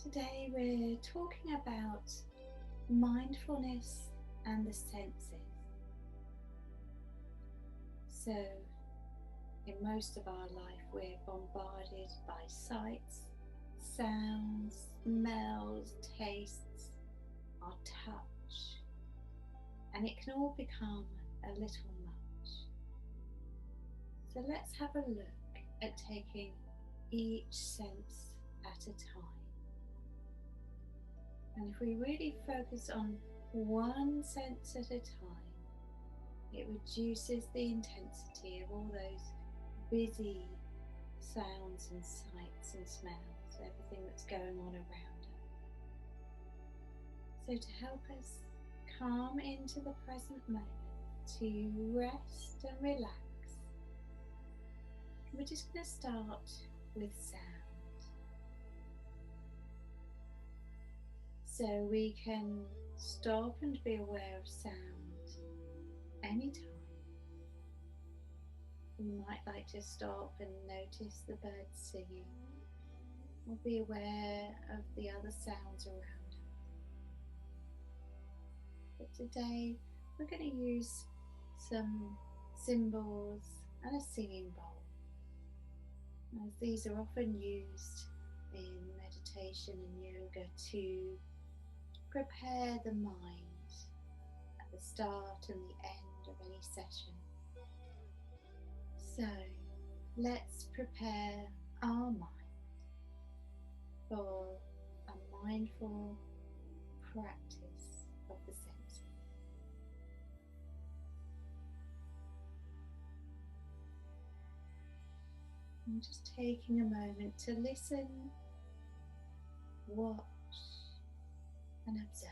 Today we're talking about mindfulness and the senses. So, in most of our life, we're bombarded by sights, sounds, smells, tastes, our touch, and it can all become a little much. So, let's have a look at taking each sense at a time. And if we really focus on one sense at a time, it reduces the intensity of all those busy sounds and sights and smells, everything that's going on around us. So to help us calm into the present moment, to rest and relax, we're just going to start with sound. So we can stop and be aware of sound anytime. We might like to stop and notice the birds singing, or be aware of the other sounds around us. But today we're going to use some cymbals and a singing bowl, as these are often used in meditation and yoga to prepare the mind at the start and the end of any session. So let's prepare our mind for a mindful practice of the senses. And just taking a moment to listen, watch, and observe.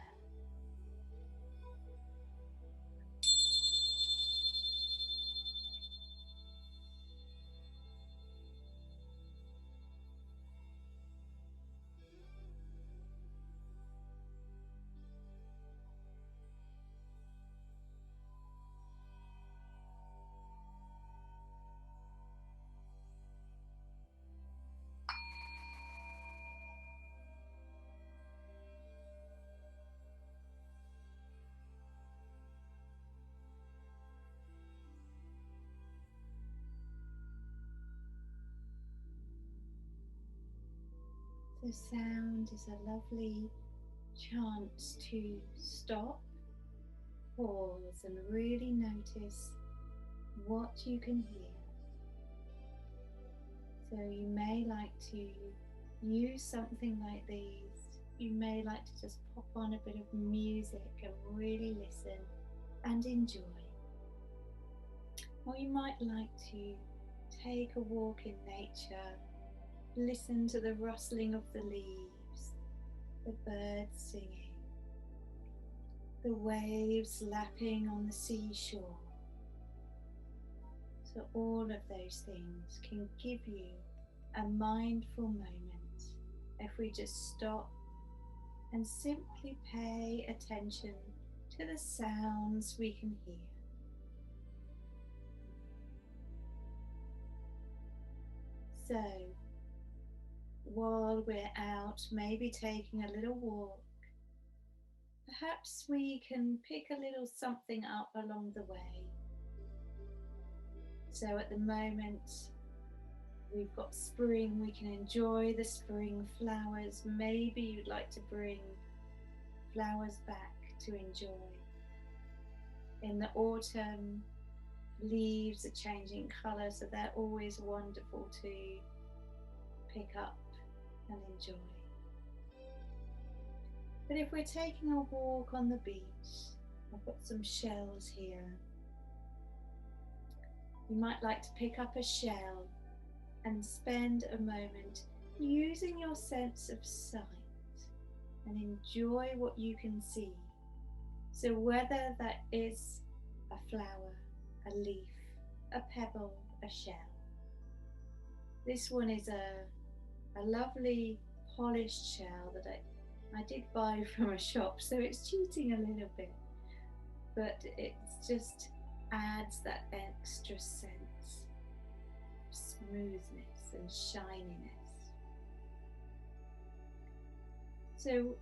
So sound is a lovely chance to stop, pause, and really notice what you can hear. So you may like to use something like these. You may like to just pop on a bit of music and really listen and enjoy. Or you might like to take a walk in nature, listen to the rustling of the leaves, the birds singing, the waves lapping on the seashore. So all of those things can give you a mindful moment if we just stop and simply pay attention to the sounds we can hear. So while we're out, maybe taking a little walk, perhaps we can pick a little something up along the way. So at the moment, we've got spring, we can enjoy the spring flowers. Maybe you'd like to bring flowers back to enjoy. In the autumn, leaves are changing colour, so they're always wonderful to pick up and enjoy. But if we're taking a walk on the beach, I've got some shells here. You might like to pick up a shell and spend a moment using your sense of sight and enjoy what you can see. So whether that is a flower, a leaf, a pebble, a shell. This one is a lovely polished shell that I did buy from a shop, so it's cheating a little bit, but it just adds that extra sense of smoothness and shininess. So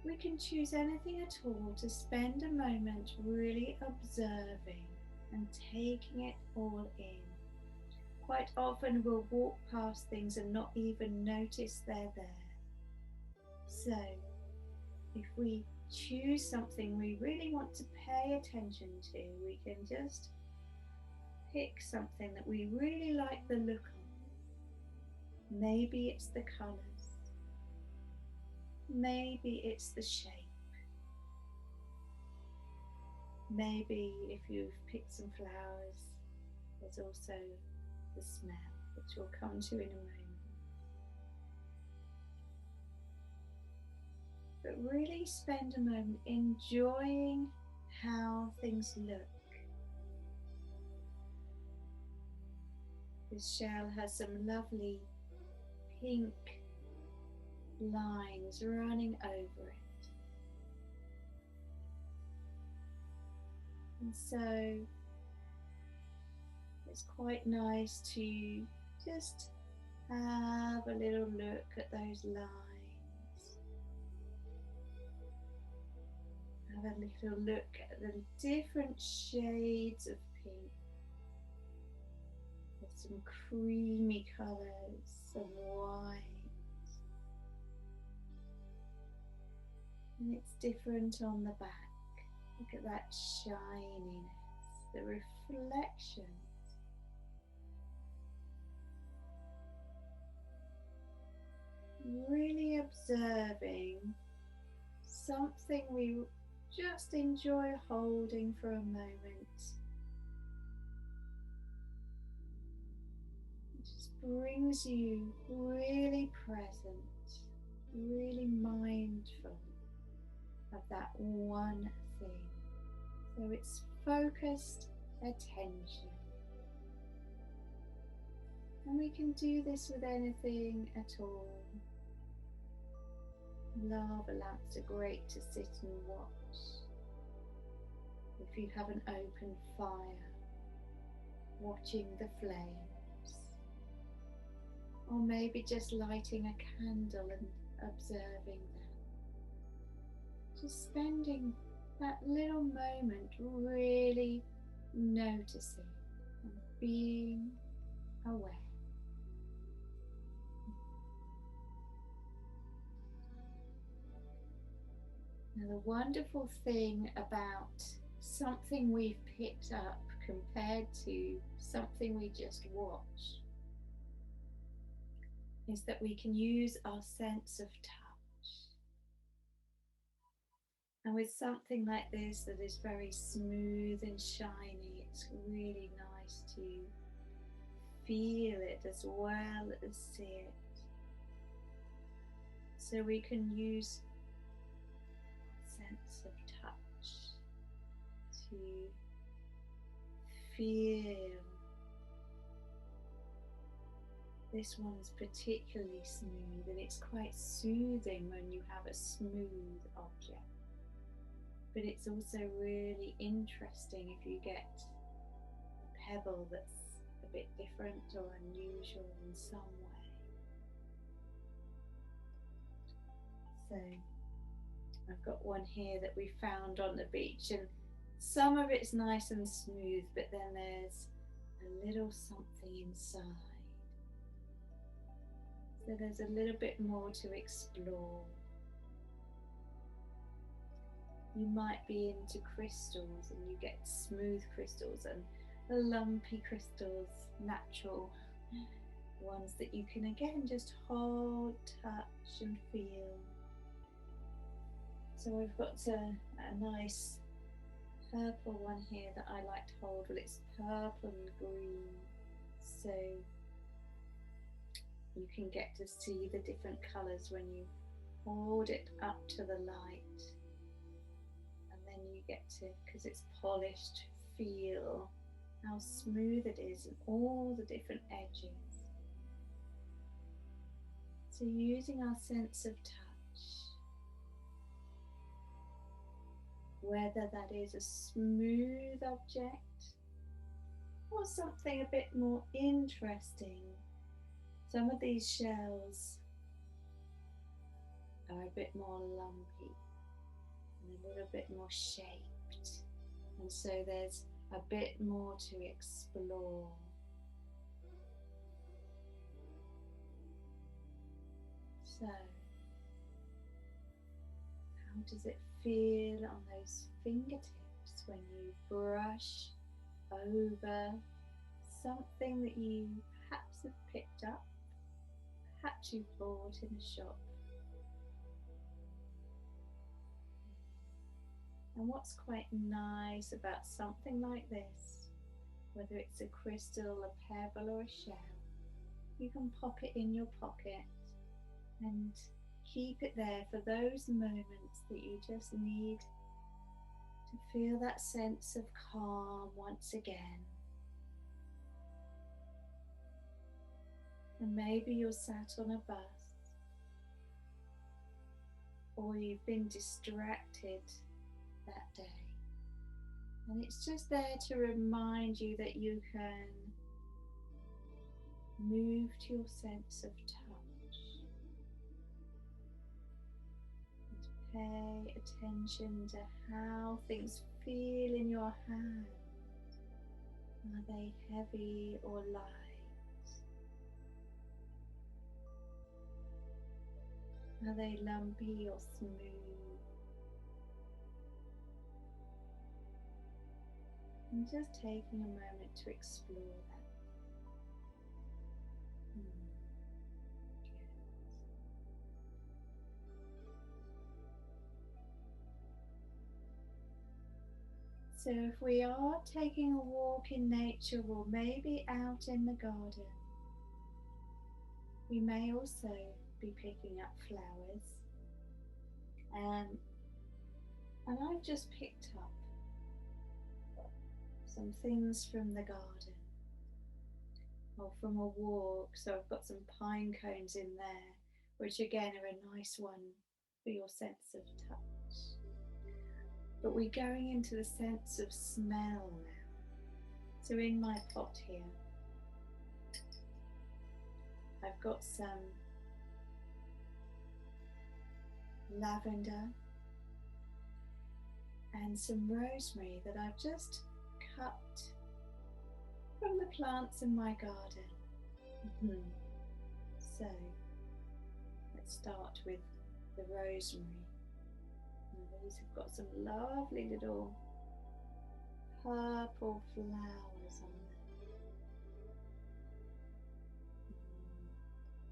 we can choose anything at all to spend a moment really observing and taking it all in. Quite often we'll walk past things and not even notice they're there. So if we choose something we really want to pay attention to, we can just pick something that we really like the look of. Maybe it's the colours, maybe it's the shape, maybe if you've picked some flowers, there's also the smell, which we'll come to in a moment. But really spend a moment enjoying how things look. This shell has some lovely pink lines running over it. And so it's quite nice to just have a little look at those lines. Have a little look at the different shades of pink. There's some creamy colours, some white. And it's different on the back. Look at that shininess, the reflections. Really observing something we just enjoy holding for a moment. It just brings you really present, really mindful of that one thing. So it's focused attention. And we can do this with anything at all. Lava lamps are great to sit and watch. If you have an open fire, watching the flames. Or maybe just lighting a candle and observing that. Just spending that little moment really noticing and being aware. Now, the wonderful thing about something we've picked up compared to something we just watched is that we can use our sense of touch. And with something like this that is very smooth and shiny, it's really nice to feel it as well as see it. So we can use sense of touch to feel. This one's particularly smooth, and it's quite soothing when you have a smooth object. But it's also really interesting if you get a pebble that's a bit different or unusual in some way. So I've got one here that we found on the beach, and some of it's nice and smooth, but then there's a little something inside. So there's a little bit more to explore. You might be into crystals, and you get smooth crystals and lumpy crystals, natural ones that you can again just hold, touch and feel. So I've got a nice purple one here that I like to hold. Well, it's purple and green, so you can get to see the different colours when you hold it up to the light, and then you get to, because it's polished, feel how smooth it is and all the different edges. So using our sense of touch, whether that is a smooth object or something a bit more interesting. Some of these shells are a bit more lumpy and a little bit more shaped. And so there's a bit more to explore. So, how does it feel on those fingertips when you brush over something that you perhaps have picked up, perhaps you bought in a shop? And what's quite nice about something like this, whether it's a crystal, a pebble or a shell, you can pop it in your pocket and keep it there for those moments that you just need to feel that sense of calm once again. And maybe you're sat on a bus, or you've been distracted that day, and it's just there to remind you that you can move to your sense of touch and pay attention to how things feel in your hand. Are they heavy or light? Are they lumpy or smooth? And just taking a moment to explore that. Good. So if we are taking a walk in nature or maybe out in the garden, we may also be picking up flowers. And I've just picked up some things from the garden or from a walk. So I've got some pine cones in there, which again are a nice one for your sense of touch. But we're going into the sense of smell now. So in my pot here, I've got some lavender and some rosemary that I've just cut from the plants in my garden. So let's start with the rosemary. And these have got some lovely little purple flowers on them.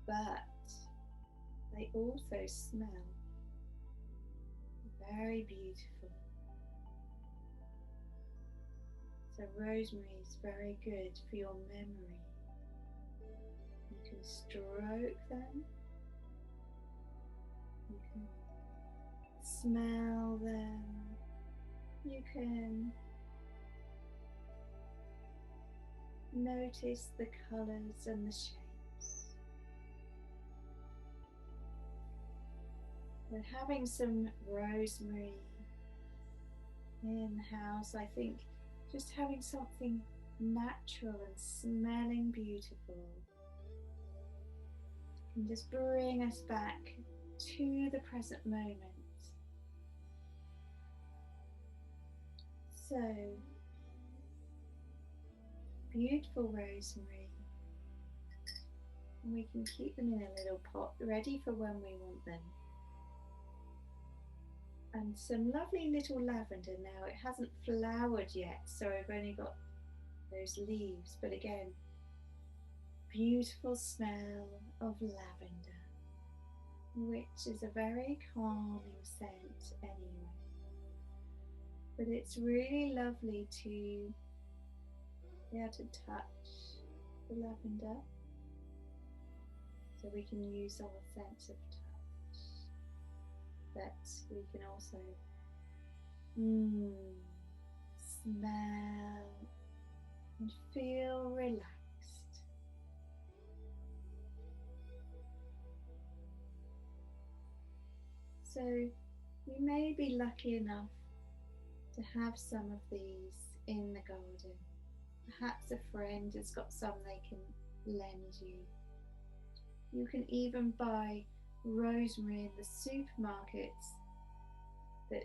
But they also smell very beautiful. So rosemary is very good for your memory. You can stroke them. You can smell them. You can notice the colours and the shapes. But having some rosemary in the house, I think just having something natural and smelling beautiful can just bring us back to the present moment. So, beautiful rosemary, and we can keep them in a little pot ready for when we want them. And some lovely little lavender now. It hasn't flowered yet, so I've only got those leaves, but again, beautiful smell of lavender, which is a very calming scent anyway. But it's really lovely to be able to touch the lavender, so we can use our sense of touch. But we can also smell and feel relaxed. So you may be lucky enough to have some of these in the garden. Perhaps a friend has got some they can lend you. You can even buy rosemary in the supermarkets that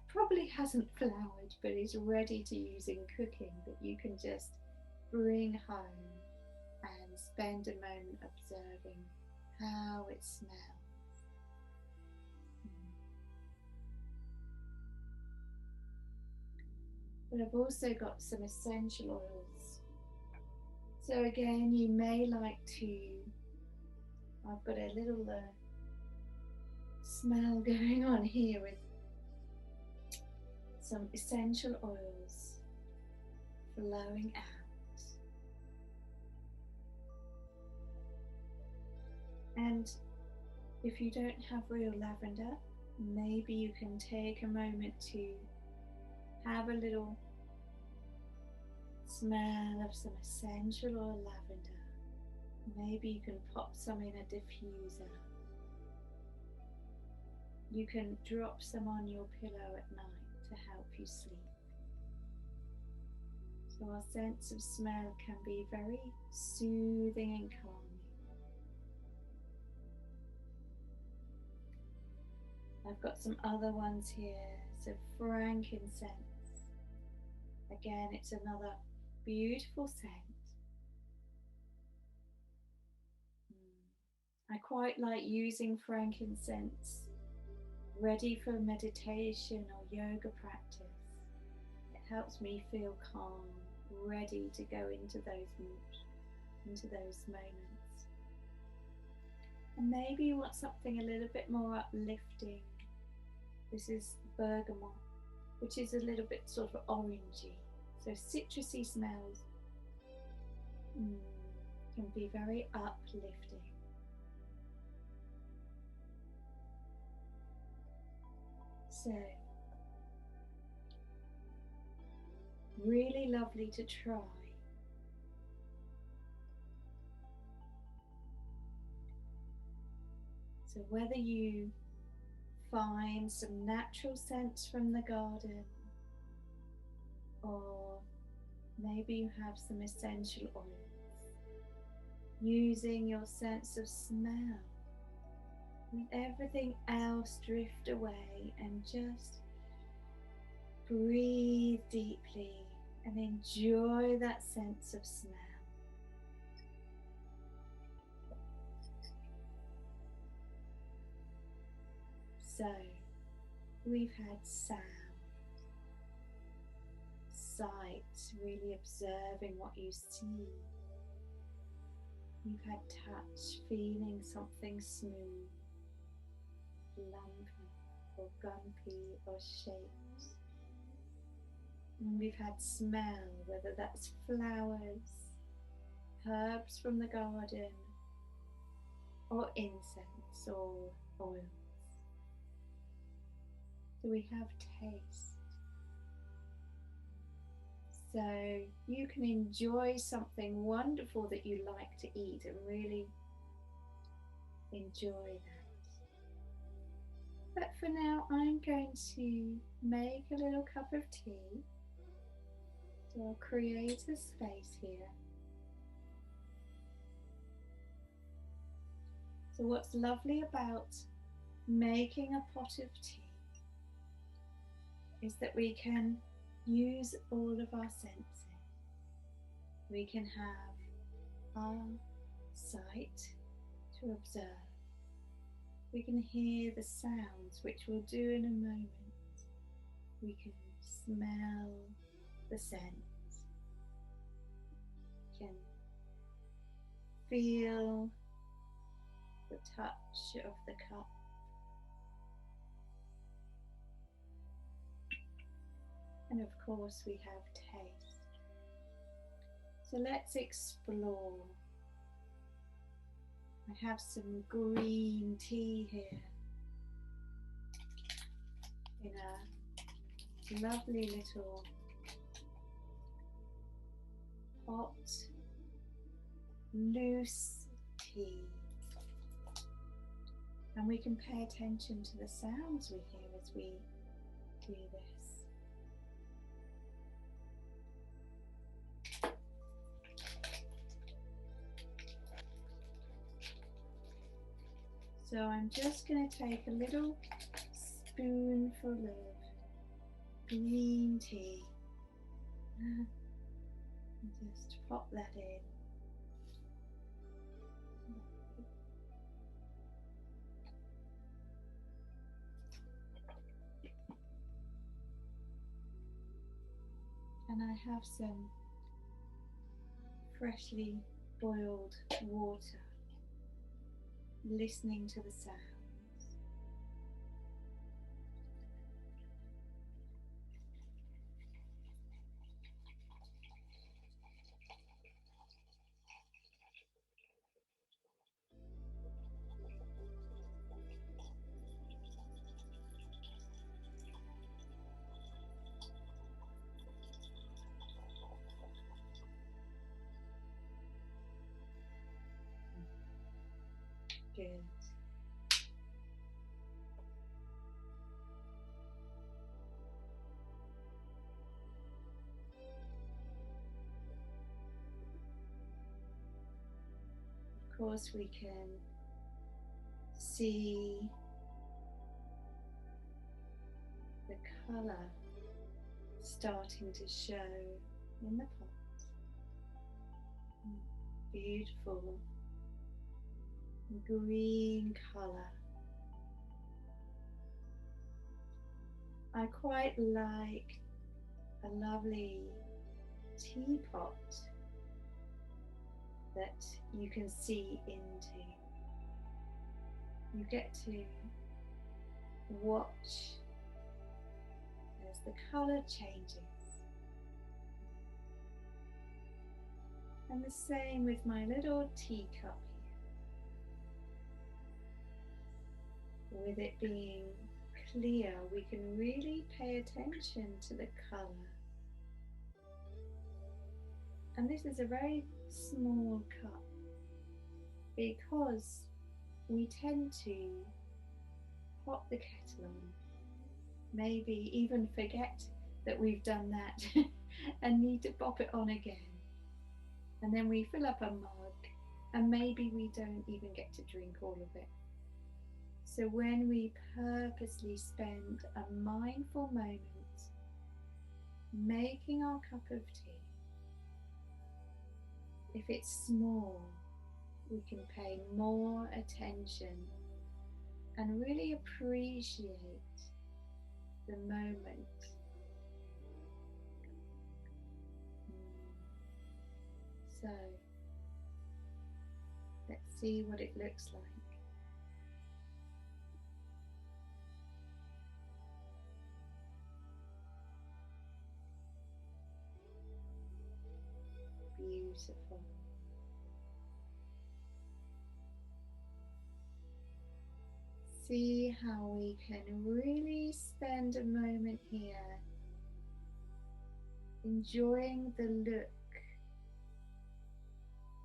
probably hasn't flowered but is ready to use in cooking, that you can just bring home and spend a moment observing how it smells. But I've also got some essential oils. So again, you may like to, I've got a little smell going on here with some essential oils flowing out. And if you don't have real lavender, maybe you can take a moment to have a little smell of some essential oil lavender. Maybe you can pop some in a diffuser. You can drop some on your pillow at night to help you sleep. So our sense of smell can be very soothing and calming. I've got some other ones here. So frankincense. Again, it's another beautiful scent. I quite like using frankincense ready for meditation or yoga practice. It helps me feel calm, ready to go into those moments. And maybe you want something a little bit more uplifting. This is bergamot, which is a little bit sort of orangey. So citrusy smells can be very uplifting. So, really lovely to try. So whether you find some natural scents from the garden, or maybe you have some essential oils, using your sense of smell, let everything else drift away and just breathe deeply and enjoy that sense of smell. So, we've had sound, sight, really observing what you see. You've had touch, feeling something smooth, lumpy or gumpy or shaped. And we've had smell, whether that's flowers, herbs from the garden, or incense or oils. So we have taste. So you can enjoy something wonderful that you like to eat and really enjoy that. But for now, I'm going to make a little cup of tea. So I'll create a space here. So what's lovely about making a pot of tea is that we can use all of our senses. We can have our sight to observe. We can hear the sounds, which we'll do in a moment. We can smell the scent. We can feel the touch of the cup. And of course we have taste. So let's explore. I have some green tea here in a lovely little hot, loose tea. And we can pay attention to the sounds we hear as we do this. So I'm just going to take a little spoonful of green tea and just pop that in. And I have some freshly boiled water, listening to the sounds. Good. Of course, we can see the colour starting to show in the pot. Beautiful green colour. I quite like a lovely teapot that you can see into. You get to watch as the colour changes. And the same with my little teacup here. With it being clear, we can really pay attention to the colour. And this is a very small cup because we tend to pop the kettle on, maybe even forget that we've done that and need to pop it on again. And then we fill up a mug and maybe we don't even get to drink all of it. So when we purposely spend a mindful moment making our cup of tea, if it's small, we can pay more attention and really appreciate the moment. So let's see what it looks like. Beautiful. See how we can really spend a moment here enjoying the look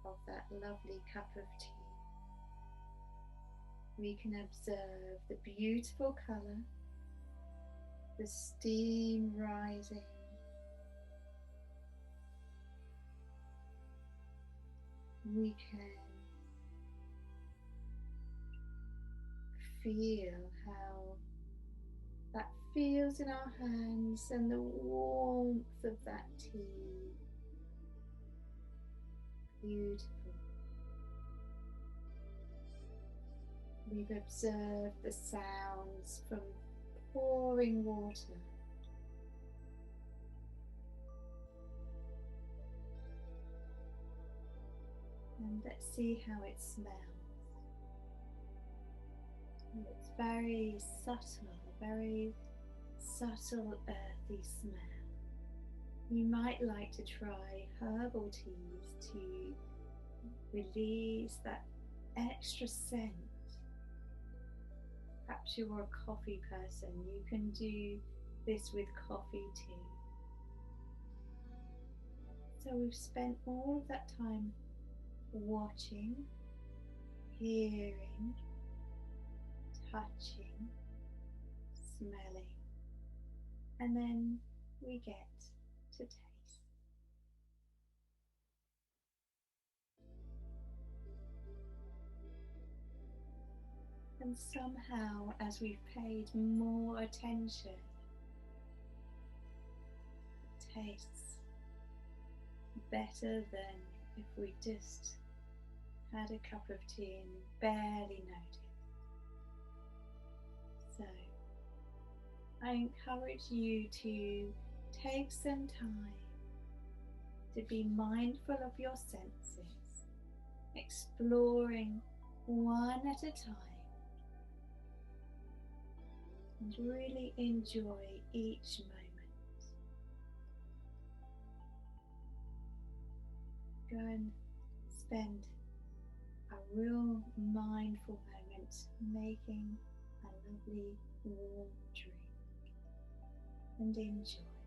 of that lovely cup of tea. We can observe the beautiful colour, the steam rising, we can feel how that feels in our hands and the warmth of that tea. Beautiful. We've observed the sounds from pouring water. And let's see how it smells. It's very subtle, earthy smell. You might like to try herbal teas to release that extra scent. Perhaps you're a coffee person, you can do this with coffee too. So we've spent all of that time watching, hearing, touching, smelling, and then we get to taste. And somehow, as we've paid more attention, it tastes better than if we just had a cup of tea and barely noticed. So, I encourage you to take some time to be mindful of your senses, exploring one at a time, and really enjoy each moment. Go and spend a real mindful moment making a lovely warm drink and enjoy.